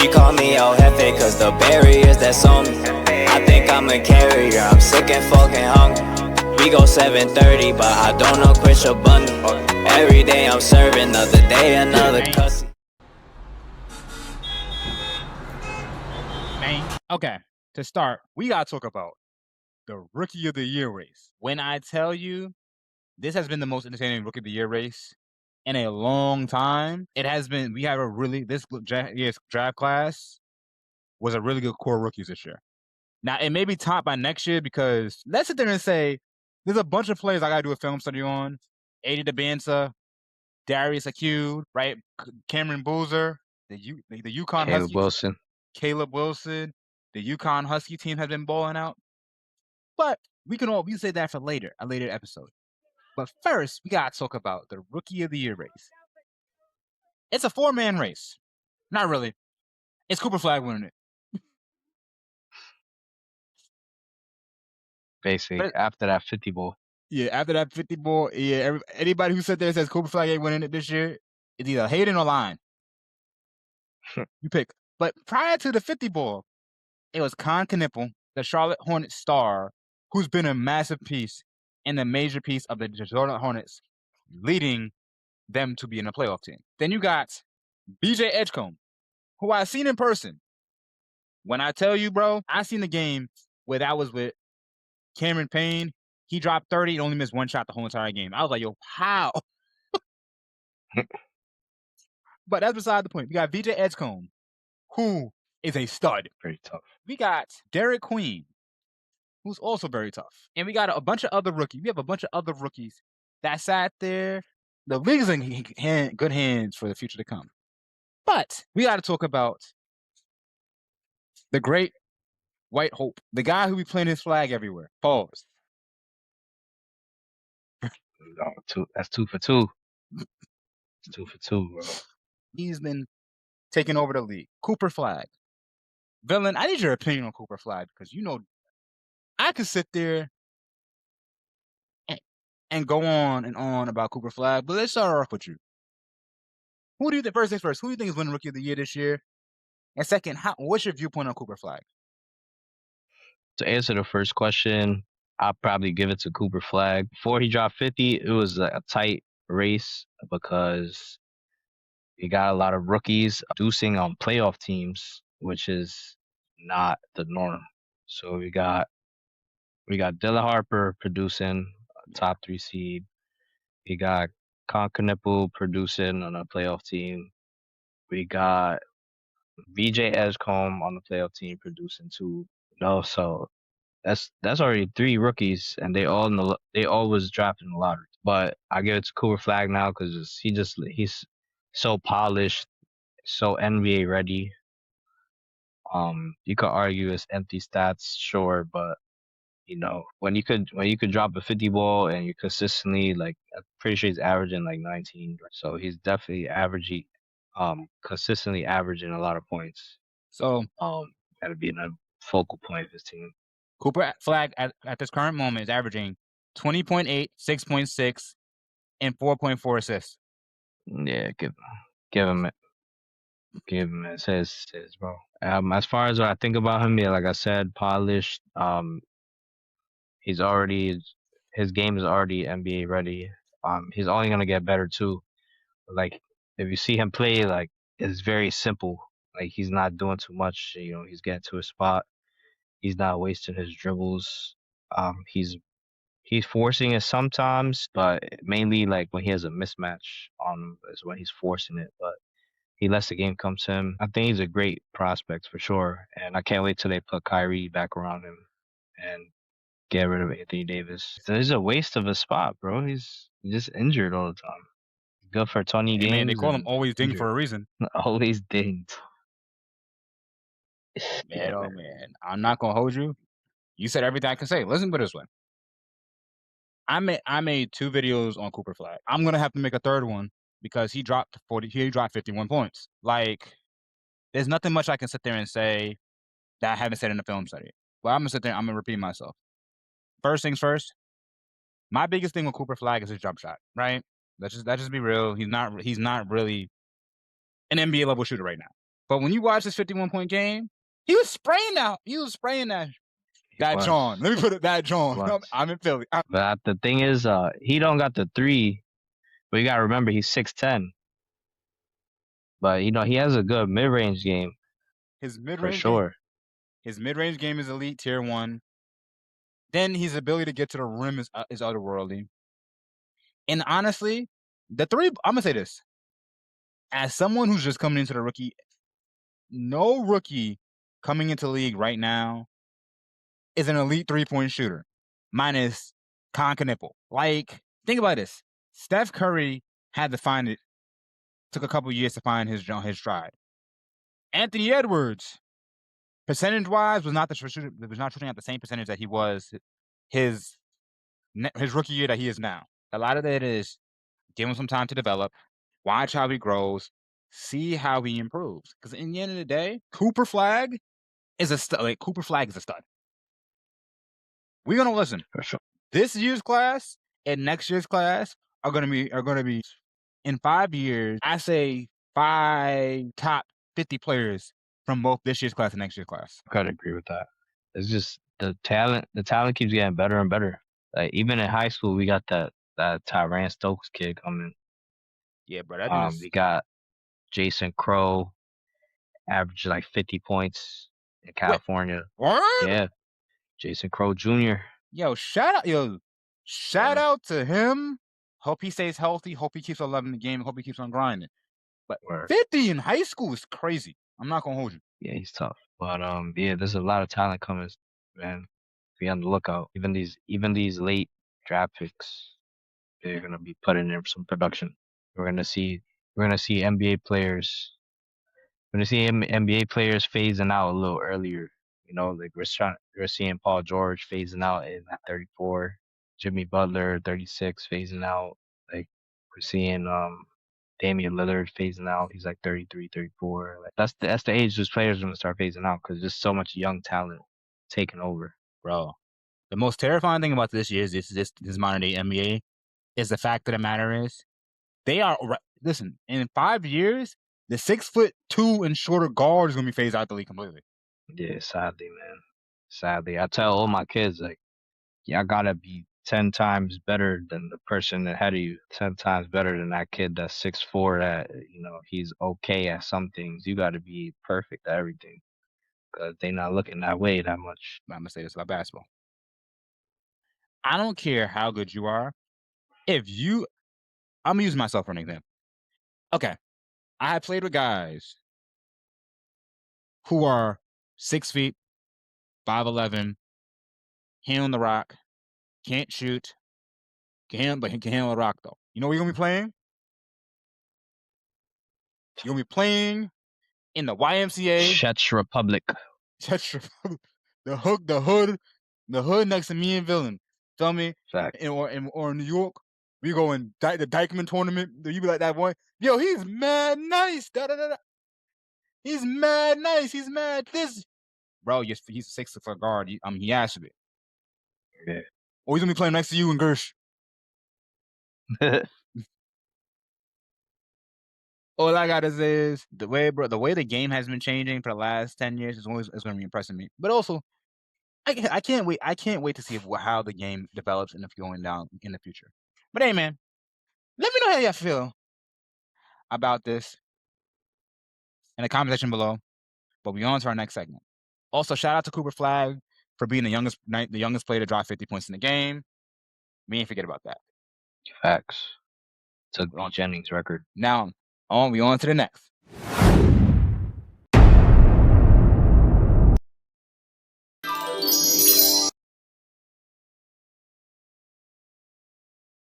She call me El Jefe cause the barriers that's on me. I think I'm a carrier, I'm sick and fucking hungry. We go 7:30, but I don't know quit your bunny. Every day I'm serving, another day, another cussy. Man, okay, to start, we gotta talk about the Rookie of the Year race. When I tell you, this has been the most entertaining Rookie of the Year race in a long time. It has been. We have a really this year's draft class was a really good core rookies this year. Now it may be topped by next year because let's sit there and say there's a bunch of players I gotta do a film study on. Adi DeBanza, Darius Acue, right? Cameron Boozer, the UConn Caleb Huskies, Wilson. Caleb Wilson, the UConn Husky team has been balling out. But we can say that for later, a later episode. But first, we gotta talk about the Rookie of the Year race. It's a 4-man race. Not really. It's Cooper Flagg winning it. Basically, after that 50 ball. Yeah, after that 50 ball, yeah, anybody who sat there and says Cooper Flagg ain't winning it this year, it's either hating or lying. You pick. But prior to the 50 ball, it was Con Knipple, the Charlotte Hornets star, who's been a massive piece and a major piece of the Charlotte Hornets, leading them to be in a playoff team. Then you got BJ Edgecombe, who I seen in person. When I tell you, bro, I seen the game where that was with Cameron Payne. He dropped 30 and only missed one shot the whole entire game. I was like, yo, how? But that's beside the point. We got BJ Edgecombe, who is a stud. Very tough. We got Derek Queen, who's also very tough. And we got a bunch of other rookies. We have a bunch of other rookies that sat there. The league's in good hands for the future to come. But we got to talk about the great White Hope, the guy who be playing his flag everywhere. Pause. That's 2 for 2. It's 2 for 2, bro. He's been taking over the league. Cooper Flagg. Villen, I need your opinion on Cooper Flagg because, you know, I could sit there and go on and on about Cooper Flagg, but let's start off with you. Who do you think, first things first, who do you think is winning Rookie of the Year this year? And second, what's your viewpoint on Cooper Flagg? To answer the first question, I'll probably give it to Cooper Flagg. Before he dropped 50, it was a tight race because you got a lot of rookies producing on playoff teams, which is not the norm. So we got Dylan Harper producing a top 3 seed. We got Con Knipple producing on a playoff team. We got VJ Edgecombe on the playoff team producing too. So that's already 3 rookies, and they all was drafted in the lottery. But I give it to Cooper Flagg now because he's so polished, so NBA ready. You could argue it's empty stats, sure, but you know when you could drop a 50 ball and you consistently, like, I'm pretty sure he's averaging like 19, so he's definitely consistently averaging a lot of points. So that'd be a focal point of his team. Cooper Flagg at this current moment is averaging 20.8, 6.6, and 4.4 assists. Yeah, give him it. Give him it. Says bro. As far as what I think about him, yeah, like I said, polished. His game is already NBA ready. He's only gonna get better too. Like, if you see him play, like, it's very simple. Like, he's not doing too much. You know, he's getting to a spot. He's not wasting his dribbles. He's forcing it sometimes, but mainly like when he has a mismatch on is when he's forcing it. But he lets the game come to him. I think he's a great prospect for sure, and I can't wait till they put Kyrie back around him and get rid of Anthony Davis. It's a waste of a spot, bro. He's just injured all the time. Good for 20 games. Man, they call him always dinged for a reason. Always dinged. Man, oh man, I'm not gonna hold you. You said everything I can say. Listen to this one. I made 2 videos on Cooper Flagg. I'm gonna have to make a third one because he dropped 51 points. Like, there's nothing much I can sit there and say that I haven't said in the film study. But I'm gonna sit there. I'm gonna repeat myself. First things first. My biggest thing with Cooper Flagg is his jump shot. Right? Let's just be real. He's not really an NBA level shooter right now. But when you watch this 51-point game, he was spraying out. He was spraying that John. Let me put it that John. I'm in Philly. But the thing is, he don't got the three, but you gotta remember he's 6'10". But he has a good mid-range game. His mid-range for sure. His mid-range game is elite, tier 1. Then his ability to get to the rim is otherworldly. And honestly, the three, I'm gonna say this. As someone who's just coming into the rookie, no rookie coming into the league right now is an elite 3-point shooter, minus Nipple. Like, think about this. Steph Curry had to find it. Took a couple years to find his stride. Anthony Edwards, percentage-wise, was not shooting at the same percentage that he was his rookie year that he is now. A lot of that is give him some time to develop, watch how he grows, see how he improves. Because in the end of the day, Cooper Flagg is a stud. Like, Cooper Flagg is a stud. We're gonna listen. For sure. This year's class and next year's class are gonna be in 5 years. I say 5 top 50 players from both this year's class and next year's class. I gotta agree with that. It's just the talent. The talent keeps getting better and better. Like, even in high school, we got that Tyran Stokes kid coming. Yeah, bro. We got Jason Crow, average like 50 points in California. What? Yeah, Jason Crow Jr. Shout out to him. Hope he stays healthy. Hope he keeps on loving the game. Hope he keeps on grinding. But 50 in high school is crazy. I'm not gonna hold you. Yeah, he's tough. But yeah, there's a lot of talent coming, man. Be on the lookout. Even these late draft picks, they're gonna be putting in some production. We're gonna see NBA players. We're gonna see NBA players phasing out a little earlier. Like we're seeing Paul George phasing out at 34, Jimmy Butler 36 phasing out. Like, we're seeing Damian Lillard phasing out. He's like 33, 34. Like, that's the age those players are gonna start phasing out, because there's so much young talent taking over. Bro, the most terrifying thing about this year's this modern day NBA is the fact of the matter is they are listen, in 5 years, the 6'2" and shorter guard is gonna be phased out the league completely. Yeah, sadly, man. Sadly, I tell all my kids, like, y'all gotta be 10 times better than the person ahead of you. 10 times better than that kid that's 6'4", that he's okay at some things. You gotta be perfect at everything, because they not looking that way that much. I'm gonna say this about basketball. I don't care how good you are. I'm gonna use myself for an example. Okay, I have played with guys who are 6 feet, 5'11", handling the rock, can't shoot, but he can handle the rock though. You know what you're gonna be playing? You're gonna be playing in the YMCA. Czech Republic. The hood next to me and Villen. Feel me? Fact. Or in New York, we go in the Dykeman tournament. You be like that boy. Yo, he's mad nice. He's mad nice. He's mad this. Bro, he's 6 foot guard. He has to be. Yeah. Or he's gonna be playing next to you in Gersh. All I gotta say is the way the game has been changing for the last 10 years is gonna be impressing me. But also, I can't wait. I can't wait to see how the game develops and if going down in the future. But hey, man, let me know how y'all feel about this in the comment section below. But we on to our next segment. Also, shout out to Cooper Flagg for being the youngest player to drop 50 points in the game. We ain't forget about that. Facts. Took Jennings' record. Now, we on to the next.